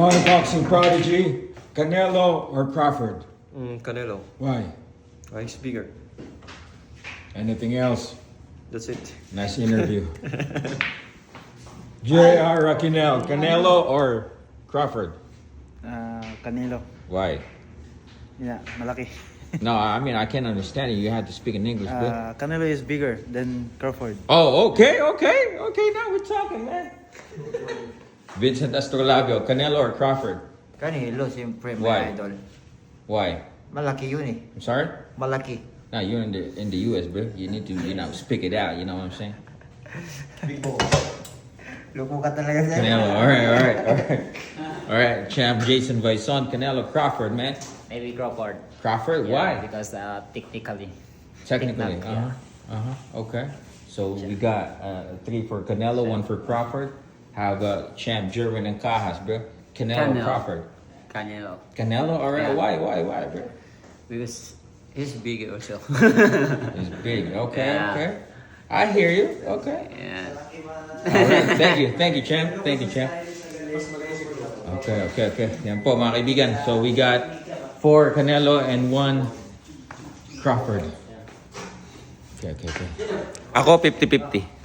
Boxing prodigy, Canelo or Crawford? Canelo. Why? He's bigger. Anything else? That's it. Nice interview. J.R. Raquel, Canelo or Crawford? Canelo. Why? Yeah, malaki. No, I mean, I can't understand it. You have to speak in English, bro. Canelo is bigger than Crawford. Oh, okay. Now we're talking, man. Vincent Astrolabio, Canelo or Crawford? Canelo, siyempre, Why? may idol. Why? Malaki yun eh. I'm sorry? Malaki. Now you're in the US, bro. You need to, speak it out. You know what I'm saying? Loko ka talaga sa'yo. Canelo. All right. Champ Jason Bison, Canelo, Crawford, man. Maybe Crawford. Crawford? Yeah, Why? because technically. Technically. Yeah. Okay. So we got 3 for Canelo, 1 for Crawford. How about Champ Jerwin and Cajas, bro? Canelo, Canelo. Crawford. Canelo. Canelo? All right. Yeah. Why, bro? Because he's big also. He's big. Okay. Yeah. I hear you. Okay. Yeah. All right. Thank you, Champ. Okay. Yan po, mga kaibigan. So we got 4 Canelo and 1 Crawford. Okay. Ako 50-50.